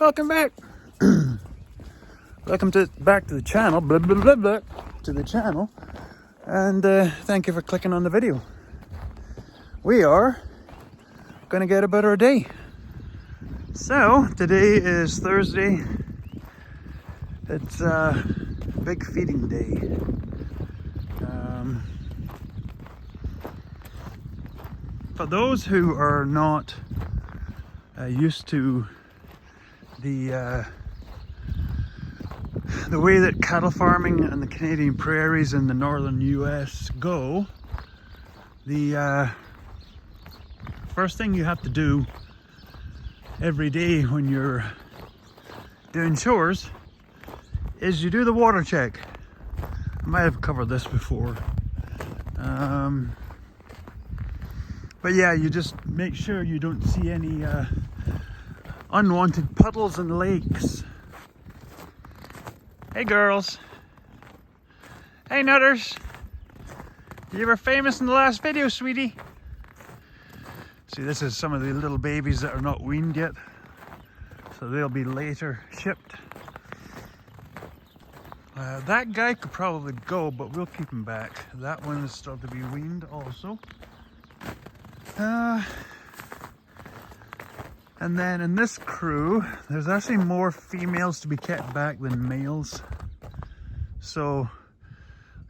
Welcome back. Welcome back to the channel. Blah, blah, blah, blah, to the channel. And thank you for clicking on the video. We are going to get about our day. So today is Thursday. It's a big feeding day. For those who are not used to the way that cattle farming and the Canadian prairies in the northern US go, the first thing you have to do every day when you're doing chores is you do the water check. I might have covered this before. But yeah, you just make sure you don't see any unwanted puddles and lakes. Hey girls. Hey nutters. You were famous in the last video, sweetie. See, this is some of the little babies that are not weaned yet. So they'll be later shipped. That guy could probably go, but we'll keep him back. That one is still to be weaned also. And then in this crew, there's actually more females to be kept back than males. So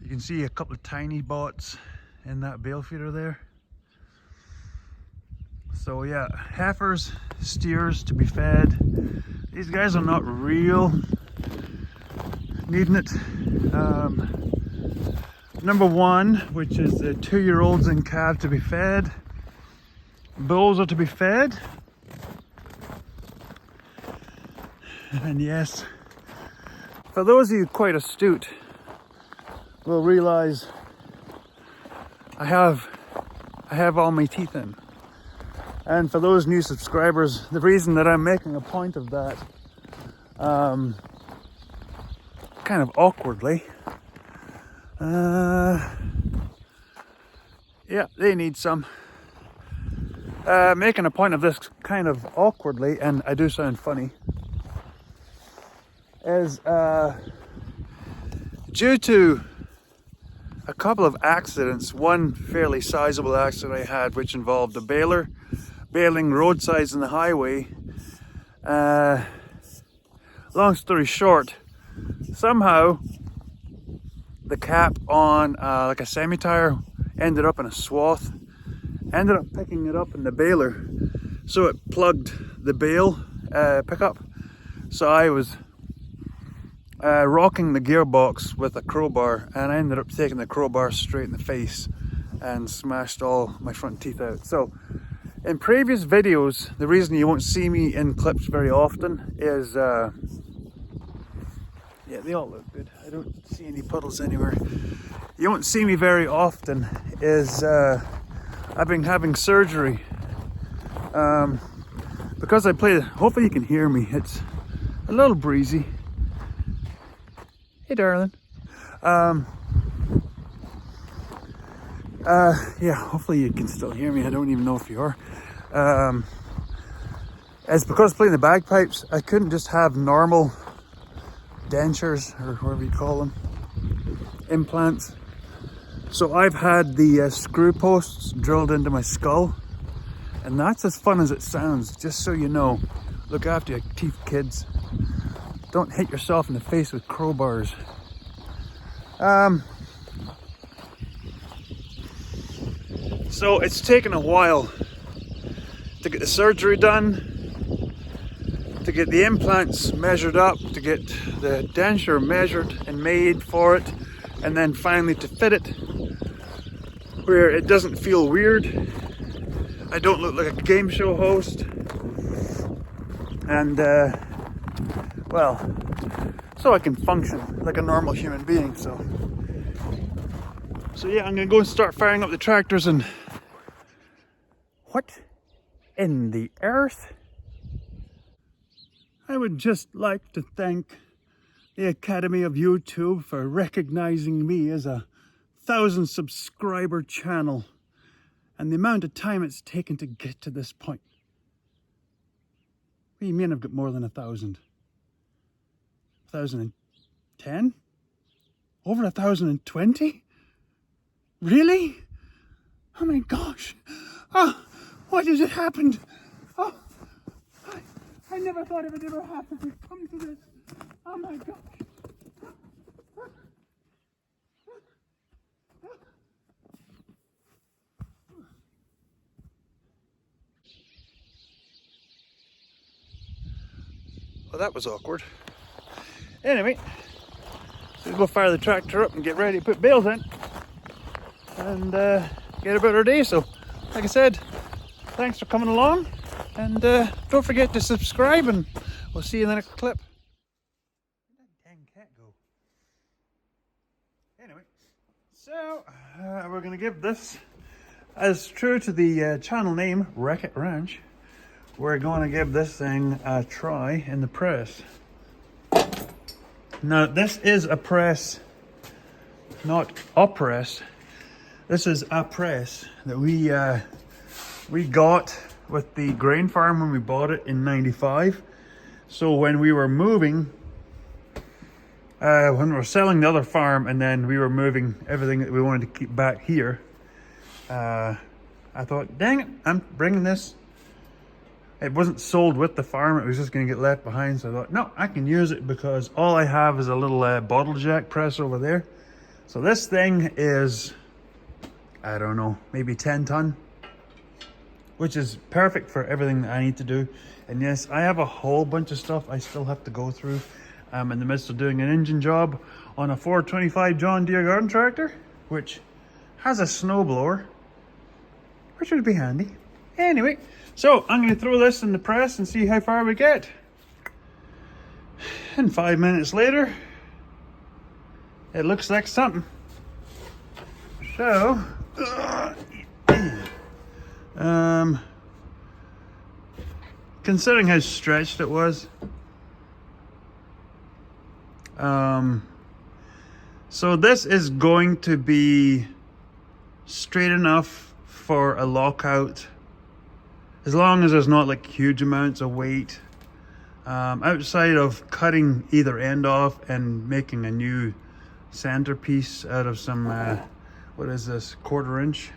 you can see a couple of tiny bots in that bale feeder there. So yeah, heifers, steers to be fed. These guys are not real needing it. Number one, which is the 2-year-olds and calf to be fed. Bulls are to be fed. And yes, for those of you quite astute will realize I have all my teeth in. And for those new subscribers, the reason that I'm making a point of that, kind of awkwardly, yeah, they need some. Making a point of this kind of awkwardly, and I do sound funny, is due to a couple of accidents. One fairly sizable accident I had, which involved a baler baling roadsides on the highway. Long story short, somehow the cap on like a semi-tire ended up in a swath. Ended up picking it up in the baler, so it plugged the bale pickup. So I was rocking the gearbox with a crowbar, and I ended up taking the crowbar straight in the face and smashed all my front teeth out. So in previous videos, the reason you won't see me in clips very often is yeah, they all look good. I don't see any puddles anywhere. You won't see me very often is I've been having surgery because I play. Hopefully you can hear me. It's a little breezy. Hey darling. Yeah, hopefully you can still hear me. I don't even know if you are. It's because playing the bagpipes, I couldn't just have normal dentures, or whatever you call them, implants. So I've had the screw posts drilled into my skull, and that's as fun as it sounds. Just so you know, look after your teeth, kids. Don't hit yourself in the face with crowbars. So it's taken a while to get the surgery done, to get the implants measured up, to get the denture measured and made for it, and then finally to fit it where it doesn't feel weird. I don't look like a game show host. And well, so I can function like a normal human being. So yeah, I'm gonna go and start firing up the tractors. And what in the earth? I would just like to thank the Academy of YouTube for recognizing me as a 1,000 subscriber channel, and the amount of time it's taken to get to this point. do you mean I've got more than 1,000? 1,010? Over 1,020? Really? Oh my gosh. Oh, what has it happened? Oh, I never thought it would ever happen to come to this. Oh my gosh. Well, that was awkward. Anyway, we'll go fire the tractor up and get ready to put bales in and get about our day. So, like I said, thanks for coming along, and don't forget to subscribe, and we'll see you in the next clip. Where did that dang cat go? Anyway, so we're going to give this, as true to the channel name, Wreck-It Ranch, we're going to give this thing a try in the press. Now, this is a press, not a press. This is a press that we got with the grain farm when we bought it in '95. So when we were moving, when we were selling the other farm and then we were moving everything that we wanted to keep back here, I thought, dang it, I'm bringing this. It wasn't sold with the farm, it was just going to get left behind. So I thought, no, I can use it because all I have is a little bottle jack press over there. So this thing is, I don't know, maybe 10 ton, which is perfect for everything that I need to do. And yes, I have a whole bunch of stuff I still have to go through. I'm in the midst of doing an engine job on a 425 John Deere garden tractor, which has a snowblower, which would be handy. Anyway, so I'm going to throw this in the press and see how far we get. And 5 minutes later, it looks like something. So, considering how stretched it was, so this is going to be straight enough for a lockout, as long as there's not like huge amounts of weight, outside of cutting either end off and making a new centerpiece out of some what is this, 1/4 inch.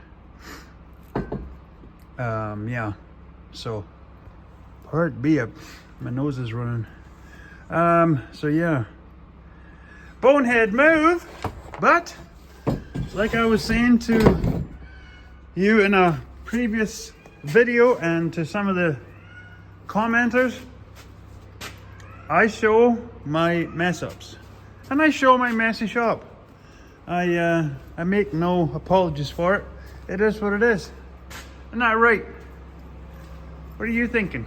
Yeah, so part B up, my nose is running. So yeah, bonehead move, but like I was saying to you in a previous video and to some of the commenters, I show my mess ups and I show my messy shop. I make no apologies for it. It is what it is. Isn't that right? What are you thinking?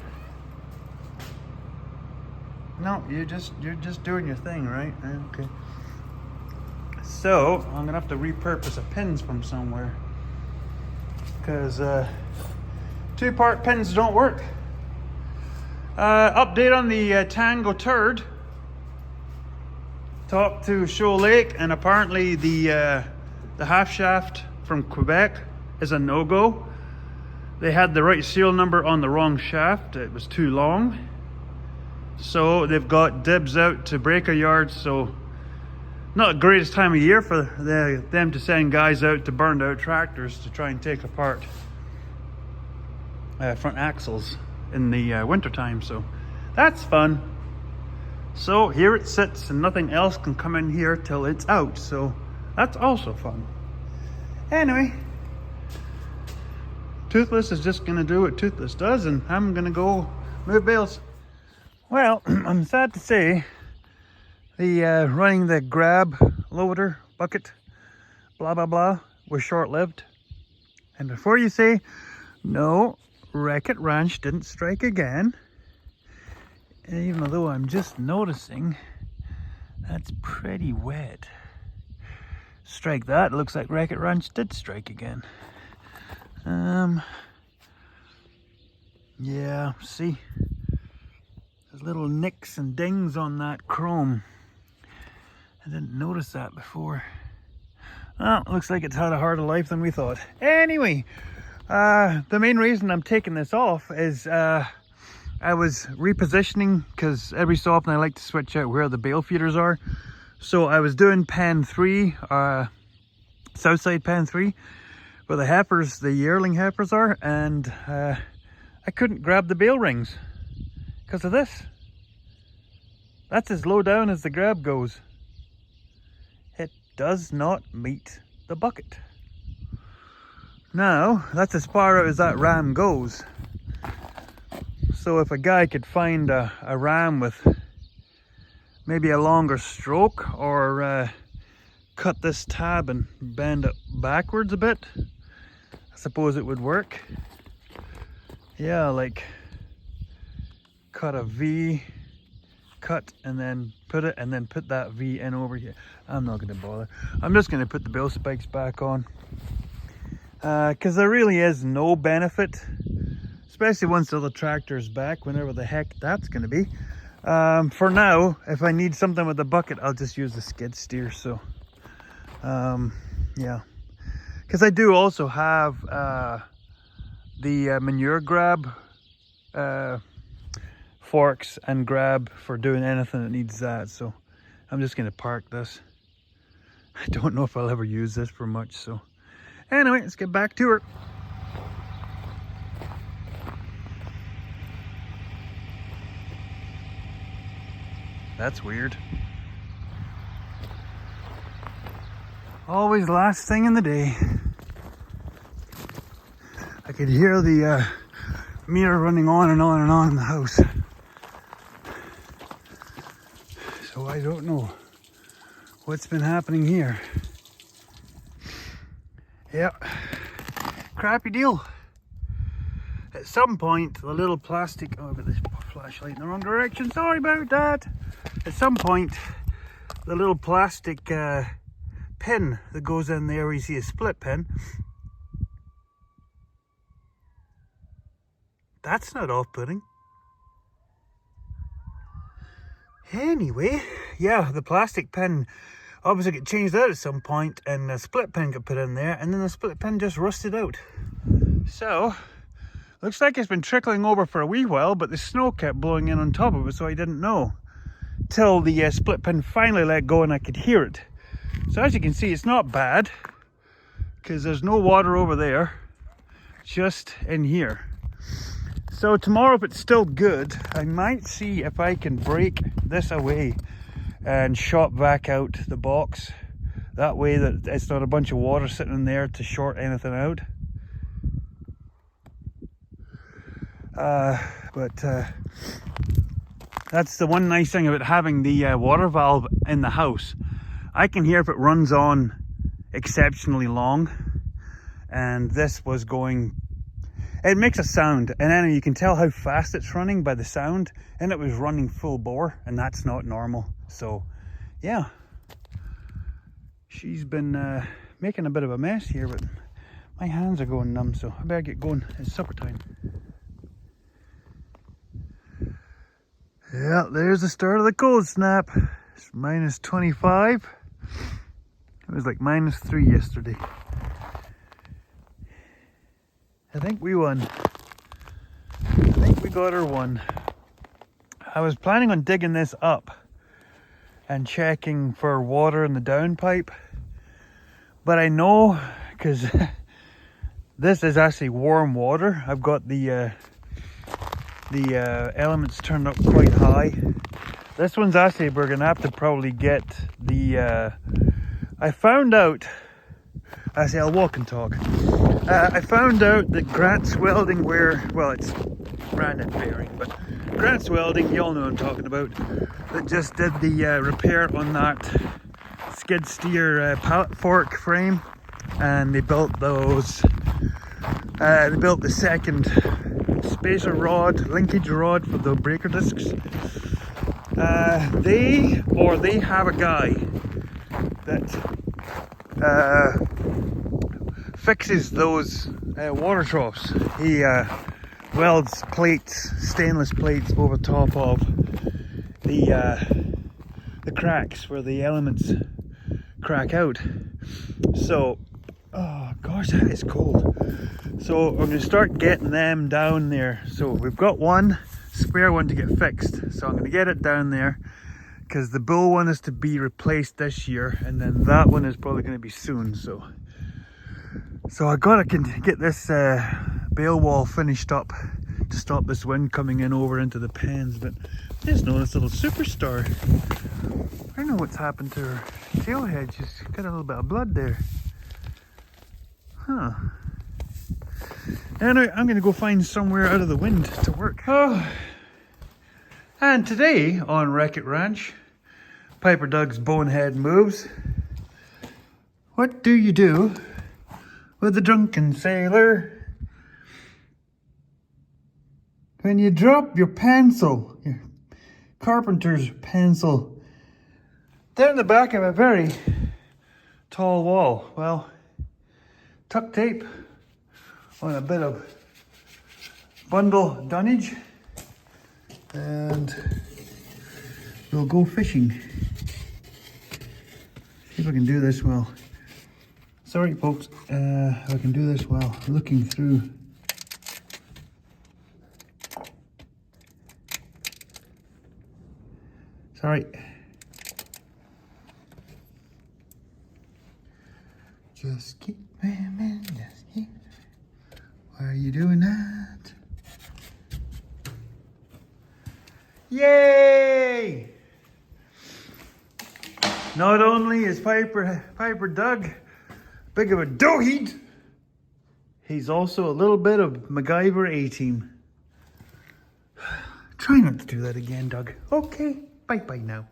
No, you're just doing your thing, right? Okay. So I'm gonna have to repurpose a pins from somewhere, because 2-part pins don't work. Update on the Tango Turd. Talked to Shoal Lake, and apparently the half shaft from Quebec is a no-go. They had the right serial number on the wrong shaft. It was too long. So they've got dibs out to breaker yards. So not the greatest time of year for them to send guys out to burned out tractors to try and take apart front axles in the winter time. So that's fun. So here it sits and nothing else can come in here till it's out. So that's also fun. Anyway, Toothless is just gonna do what Toothless does, and I'm gonna go move bales. Well, I'm sad to say the running the grab loader bucket blah blah blah was short-lived. And before you say, no, Wreck-It Ranch didn't strike again, even though I'm just noticing that's pretty wet. Strike that, looks like Wreck-It Ranch did strike again. Yeah, see, there's little nicks and dings on that chrome. I didn't notice that before. Well, looks like it's had a harder life than we thought. Anyway, the main reason I'm taking this off is I was repositioning because every so often I like to switch out where the bale feeders are. So I was doing pen 3, south side pen 3, where the heifers, the yearling heifers are, and I couldn't grab the bale rings because of this. That's as low down as the grab goes. It does not meet the bucket. Now, that's as far out as that ram goes. So if a guy could find a ram with maybe a longer stroke, or cut this tab and bend it backwards a bit, I suppose it would work. Yeah, like cut a V, cut and then put it, and then put that V in over here. I'm not going to bother. I'm just going to put the bill spikes back on. Because there really is no benefit, especially once the other tractor's back, whenever the heck that's going to be. For now, if I need something with the bucket, I'll just use the skid steer. So yeah, because I do also have the manure grab forks and grab for doing anything that needs that. So I'm just going to park this. I don't know if I'll ever use this for much. So anyway, let's get back to her. That's weird. Always last thing in the day. I could hear the meter running on and on and on in the house. So I don't know what's been happening here. Yeah, crappy deal. At some point, the little plastic, oh, I've got this flashlight in the wrong direction, sorry about that. At some point, the little plastic pin that goes in there, where you see a split pin, that's not off-putting. Anyway, yeah, the plastic pin obviously got changed out at some point, and a split pin got put in there, and then the split pin just rusted out. So, looks like it's been trickling over for a wee while, but the snow kept blowing in on top of it, so I didn't know. Till the split pin finally let go and I could hear it. So as you can see, it's not bad, because there's no water over there, just in here. So tomorrow, if it's still good, I might see if I can break this away and shot back out the box. That way that it's not a bunch of water sitting in there to short anything out. That's the one nice thing about having the water valve in the house. I can hear if it runs on exceptionally long, and this was going, it makes a sound, and then you can tell how fast it's running by the sound, and it was running full bore, and that's not normal. So yeah, she's been making a bit of a mess here, but my hands are going numb, so I better get going. It's supper time. Yeah, there's the start of the cold snap. It's minus 25. It was like minus 3 yesterday. I think we won. I think we got our one. I was planning on digging this up and checking for water in the downpipe, but I know, because this is actually warm water. I've got the elements turned up quite high. This one's actually, we're gonna have to probably get the I found out, actually I'll walk and talk. I found out that Grant's Welding, where, well, it's branded bearing, but Grant's Welding, you all know what I'm talking about, that just did the repair on that skid steer pallet fork frame, and they built those, they built the second spacer rod, linkage rod for the breaker discs. They have a guy that fixes those water troughs. He welds plates, stainless plates, over top of the cracks where the elements crack out. So, oh gosh, that is cold. So I'm going to start getting them down there. So we've got one spare one to get fixed. So I'm going to get it down there because the bull one is to be replaced this year, and then that one is probably going to be soon. So I gotta get this bale wall finished up to stop this wind coming in over into the pens. But I just noticed a little superstar. I don't know what's happened to her tail head. She's got a little bit of blood there. Huh. Anyway, I'm going to go find somewhere out of the wind to work. Oh. And today on Wreck-It Ranch, Piper Doug's bonehead moves. What do you do with a drunken sailor when you drop your pencil, your carpenter's pencil, down the back of a very tall wall? Well, tuck tape on a bit of bundle dunnage, and we'll go fishing. See if I can do this well. Sorry folks, if I can do this while looking through. Sorry. Just keep moving, just keep. Why are you doing that? Yay! Not only is Piper Doug big of a doughhead, he's also a little bit of MacGyver A-Team. Try not to do that again, Doug. Okay, bye-bye now.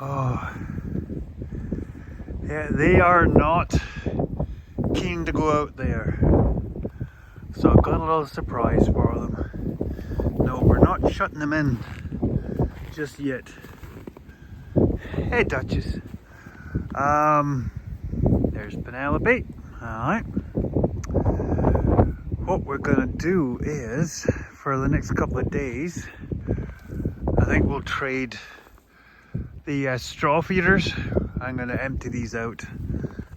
Oh, yeah, they are not keen to go out there. So I've got a little surprise for them. No, we're not shutting them in just yet. Hey, Duchess. There's Penelope. Alright. What we're gonna do is, for the next couple of days, I think we'll trade the straw feeders. I'm going to empty these out.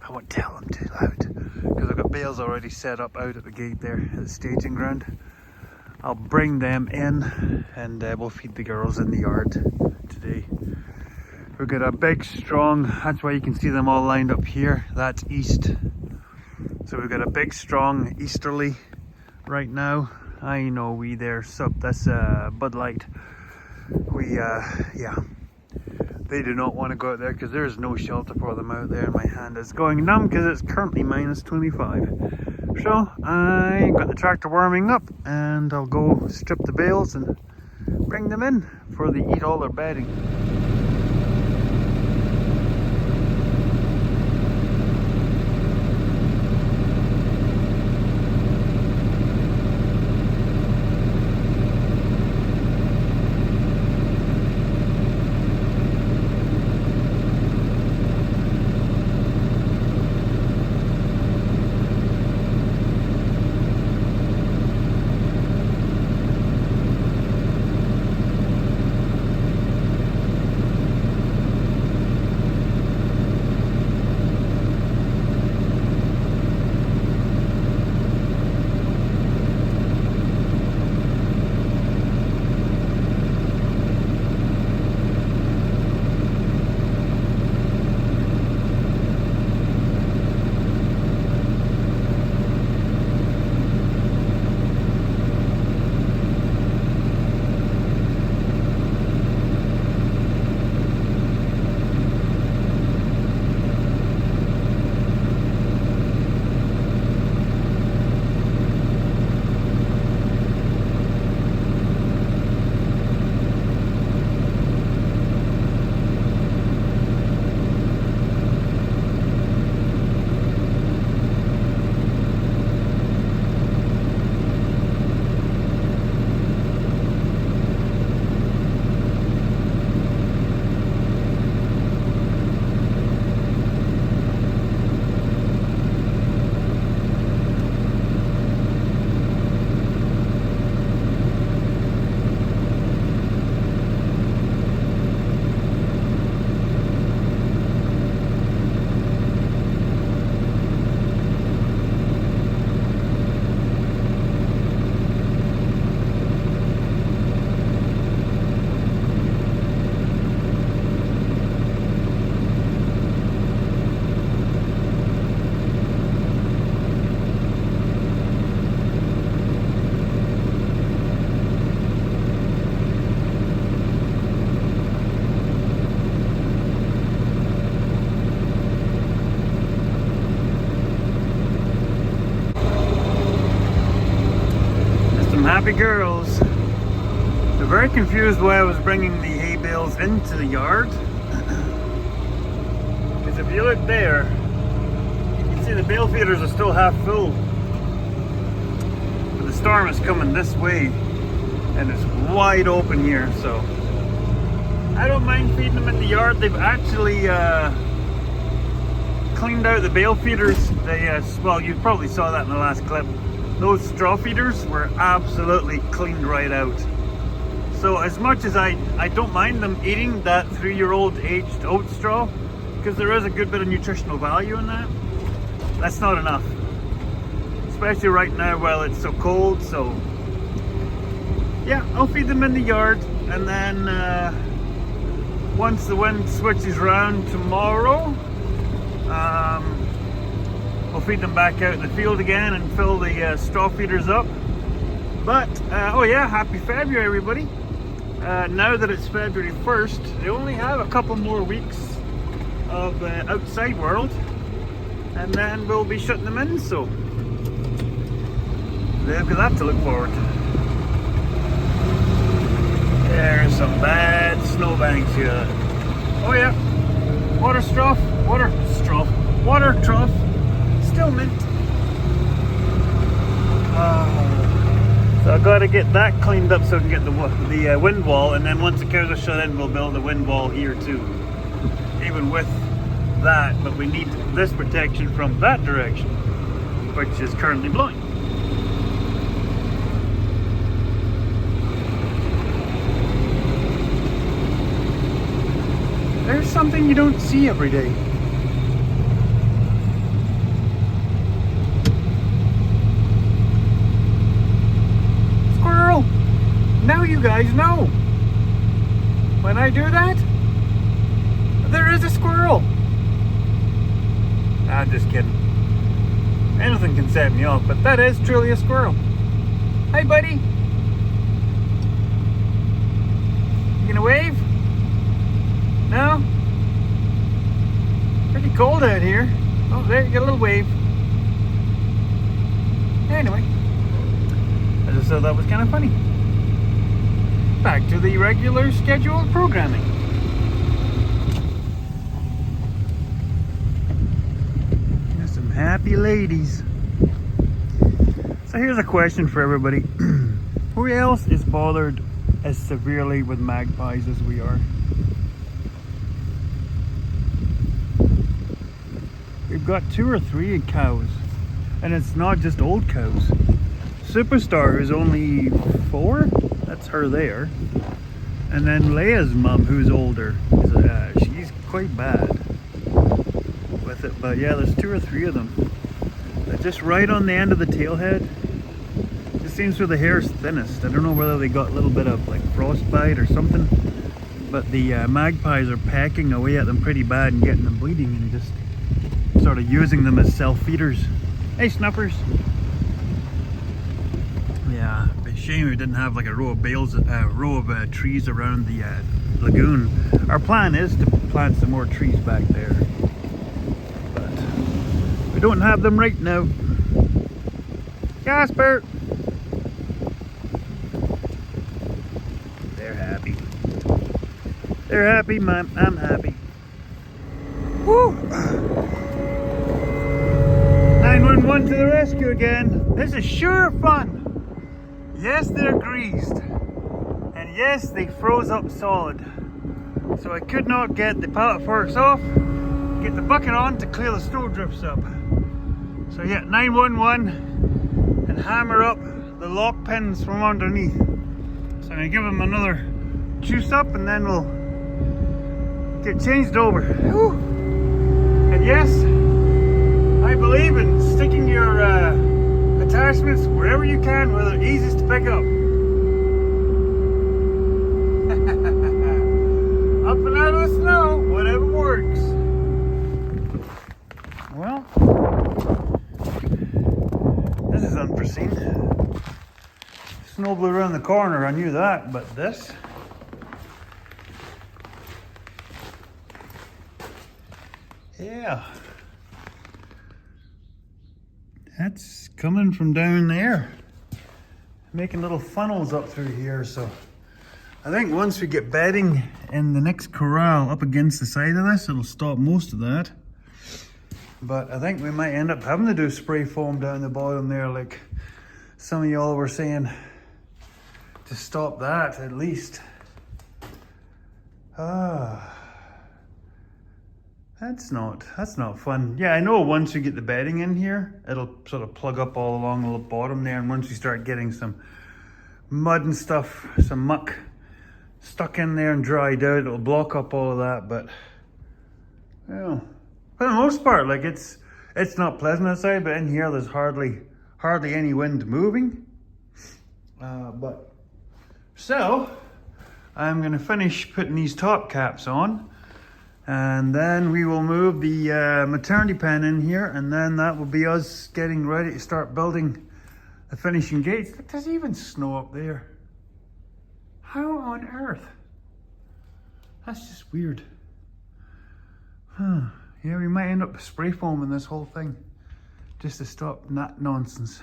I won't tell them too loud because I've got bales already set up out at the gate there at the staging ground. I'll bring them in and we'll feed the girls in the yard today. We've got a big strong, that's why you can see them all lined up here. That's east. So we've got a big strong easterly right now. I know we there, so that's Bud Light. Yeah. They do not want to go out there because there is no shelter for them out there. My hand is going numb because it's currently minus 25. So I got the tractor warming up and I'll go strip the bales and bring them in before they eat all their bedding. happy girls. They're very confused why I was bringing the hay bales into the yard. Because if you look there, you can see the bale feeders are still half full. But the storm is coming this way and it's wide open here, so I don't mind feeding them in the yard. They've actually cleaned out the bale feeders. They, well, you probably saw that in the last clip. Those straw feeders were absolutely cleaned right out. So as much as I don't mind them eating that 3-year-old aged oat straw, because there is a good bit of nutritional value in that, that's not enough. Especially right now while it's so cold, so yeah, I'll feed them in the yard, and then once the wind switches around tomorrow, we'll feed them back out in the field again and fill the straw feeders up. But, oh yeah, happy February everybody. Now that it's February 1st, they only have a couple more weeks of outside world, and then we'll be shutting them in, so they've got that to look forward to. There's some bad snowbanks here. Oh yeah, water trough, still mint. So I've got to get that cleaned up so I can get the wind wall, and then once the cows are shut in, we'll build a wind wall here too. Even with that, but we need this protection from that direction, which is currently blowing. There's something you don't see every day. Squirrel! Now you guys know. When I do that, there is a squirrel. I'm just kidding. Anything can set me off, but that is truly a squirrel. Hi, buddy. You gonna wave? No? Pretty cold out here. Oh, there, you got a little wave. Anyway, I just thought that was kind of funny. Back to the regular scheduled programming. There's some happy ladies. So here's a question for everybody. Who else is bothered as severely with magpies as we are? We've got 2 or 3 cows, and it's not just old cows. Superstar, who's only 4, that's her there, and then Leia's mum, who's older, she's quite bad with it. But yeah, there's 2 or 3 of them. They're just right on the end of the tail head. Just seems where the hair's thinnest. I don't know whether they got a little bit of like frostbite or something, but the magpies are pecking away at them pretty bad and getting them bleeding, and just sort of using them as self-feeders. Hey, snuffers. Yeah, a shame we didn't have like a row of trees around the lagoon. Our plan is to plant some more trees back there, but we don't have them right now. Casper! They're happy. They're happy, I'm happy. Woo! 911 to the rescue again. This is sure fun. Yes, they're greased. And yes, they froze up solid. So I could not get the pallet forks off, get the bucket on to clear the snow drifts up. So yeah, 911 and hammer up the lock pins from underneath. So I'm gonna give them another juice up and then we'll get changed over. Whew. And yes, I believe in sticking your attachments wherever you can, where they're easiest to pick up. Up and out of the snow, whatever works. Well, this is unforeseen. Snow blew around the corner, I knew that, but this. Yeah. That's coming from down there. making little funnels up through here. So I think once we get bedding in the next corral up against the side of this, it'll stop most of that. But I think we might end up having to do spray foam down the bottom there, like some of y'all were saying, to stop that at least. That's not fun. Yeah, I know once we get the bedding in here, it'll sort of plug up all along the bottom there, and once we start getting some mud and stuff, some muck stuck in there and dried out, it'll block up all of that. But you know, for the most part, like it's not pleasant outside, but in here there's hardly any wind moving. But so I'm gonna finish putting these top caps on, and then we will move the maternity pen in here, and then that will be us getting ready to start building the finishing gates. Look, there's even snow up there. How on earth? That's just weird. Yeah, we might end up spray foaming this whole thing just to stop that nonsense.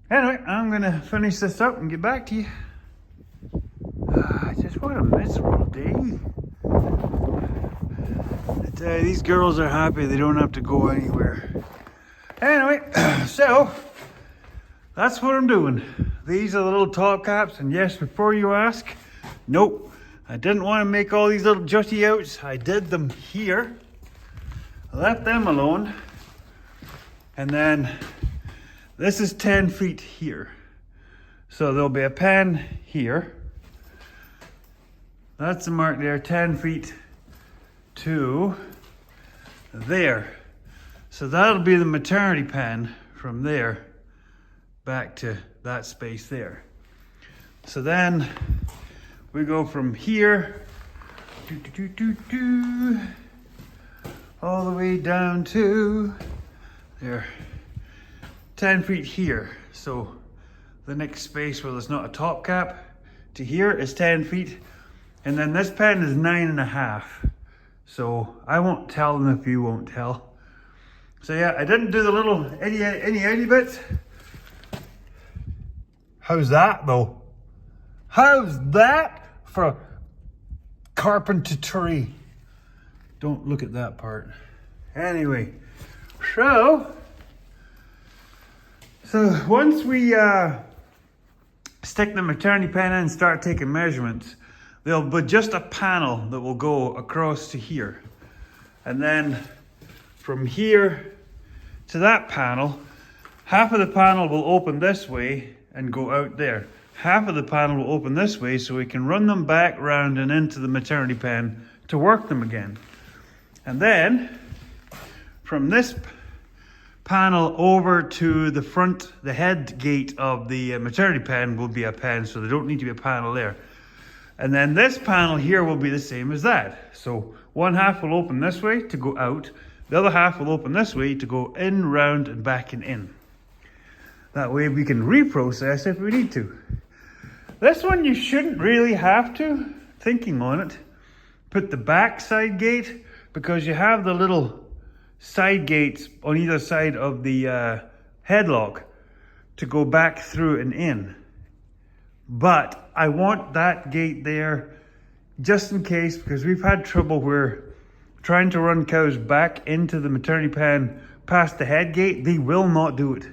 Anyway, I'm gonna finish this up and get back to you. Just what a miserable day. I tell you, these girls are happy they don't have to go anywhere. Anyway, so that's what I'm doing. These are the little top caps, and yes, before you ask, nope, I didn't want to make all these little jutty outs. I did them here. I left them alone. And then this is 10 feet here. So there'll be a pen here. That's the mark there, 10 feet to there. So that'll be the maternity pen from there back to that space there. So then we go from here all the way down to there, 10 feet here. So the next space where there's not a top cap to here is 10 feet. And then this pen is 9.5. So I won't tell them if you won't tell. So yeah, I didn't do the little itty bits. How's that though? How's that for carpentry? Don't look at that part. Anyway, so once we stick the maternity pen in and start taking measurements, there'll be just a panel that will go across to here. And then from here to that panel, half of the panel will open this way and go out there. Half of the panel will open this way so we can run them back round and into the maternity pen to work them again. And then from this panel over to the front, the head gate of the maternity pen will be a pen, so there don't need to be a panel there. And then this panel here will be the same as that. So one half will open this way to go out. The other half will open this way to go in, round, and back and in. That way we can reprocess if we need to. This one you shouldn't really have to, thinking on it, put the back side gate, because you have the little side gates on either side of the headlock to go back through and in. But I want that gate there just in case, because we've had trouble where trying to run cows back into the maternity pen past the head gate, they will not do it.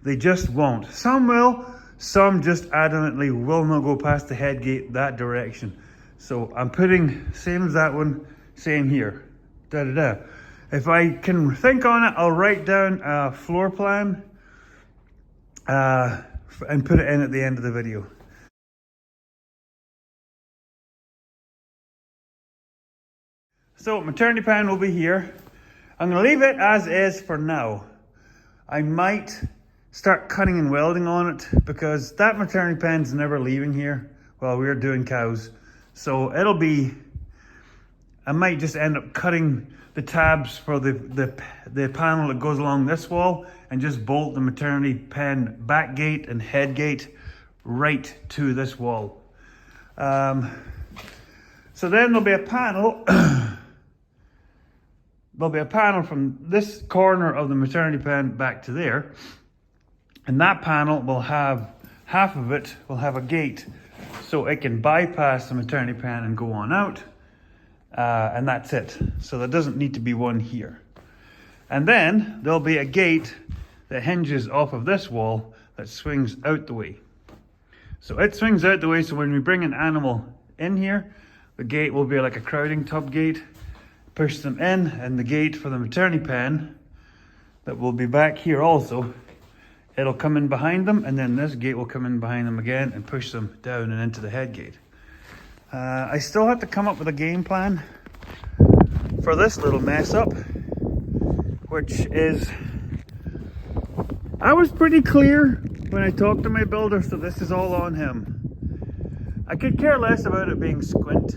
They just won't. Some will, some just adamantly will not go past the head gate that direction. So I'm putting, same as that one, same here. If I can think on it, I'll write down a floor plan and put it in at the end of the video. So maternity pen will be here. I'm going to leave it as is for now. I might start cutting and welding on it because that maternity pen's never leaving here while we're doing cows. So it'll be, I might just end up cutting the tabs for the panel that goes along this wall and just bolt the maternity pen back gate and head gate right to this wall. So then there'll be a panel. There'll be a panel from this corner of the maternity pen back to there. And that panel will have, half of it will have a gate, so it can bypass the maternity pen and go on out. And that's it. So there doesn't need to be one here. And then there'll be a gate that hinges off of this wall that swings out the way. So it swings out the way, so when we bring an animal in here, the gate will be like a crowding tub gate. Push them in, and the gate for the maternity pen that will be back here also, it'll come in behind them, and then this gate will come in behind them again and push them down and into the head gate. I still have to come up with a game plan for this little mess up, which is, I was pretty clear when I talked to my builder, so this is all on him. I could care less about it being squint.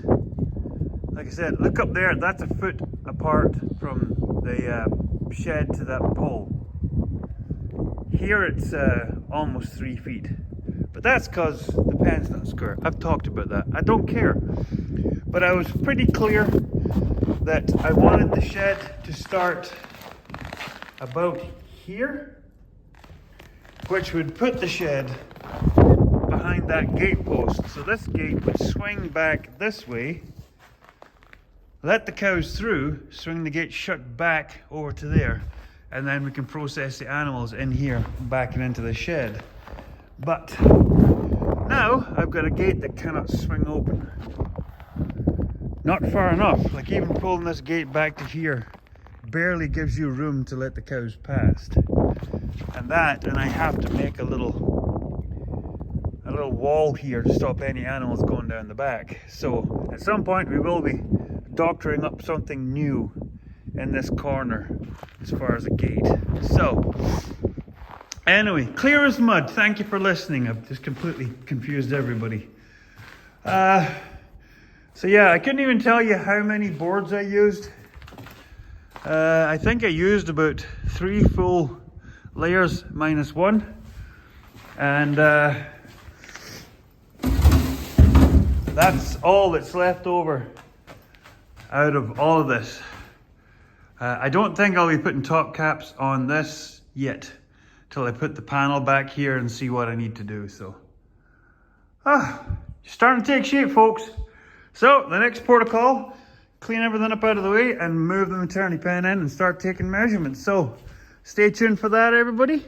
Like I said, look up there, that's a foot apart from the shed to that pole. Here it's almost 3 feet. But that's because the pen's not square. I've talked about that. I don't care. But I was pretty clear that I wanted the shed to start about here, which would put the shed behind that gate post. So this gate would swing back this way, let the cows through, swing the gate shut back over to there, and then we can process the animals in here, back and into the shed. But now I've got a gate that cannot swing open. Not far enough, like even pulling this gate back to here barely gives you room to let the cows past. And I have to make a little wall here to stop any animals going down the back. So at some point we will be doctoring up something new in this corner as far as a gate. So anyway, clear as mud. Thank you for listening. I've just completely confused everybody. So yeah, I couldn't even tell you how many boards I used. I think I used about 3 full layers minus 1. And that's all that's left over out of all of this. I don't think I'll be putting top caps on this yet, till I put the panel back here and see what I need to do. So, starting to take shape, folks. So the next protocol, clean everything up out of the way and move the maternity pen in and start taking measurements. So stay tuned for that, everybody.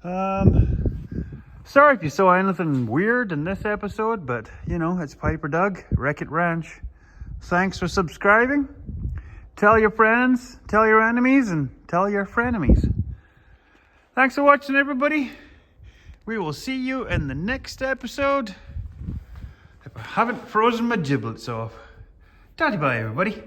Sorry if you saw anything weird in this episode, but you know, it's Piper Doug, Wreck-It Ranch. Thanks for subscribing. Tell your friends, tell your enemies, and tell your frenemies. Thanks for watching, everybody. We will see you in the next episode. If I haven't frozen my giblets off. Tatty bye, everybody.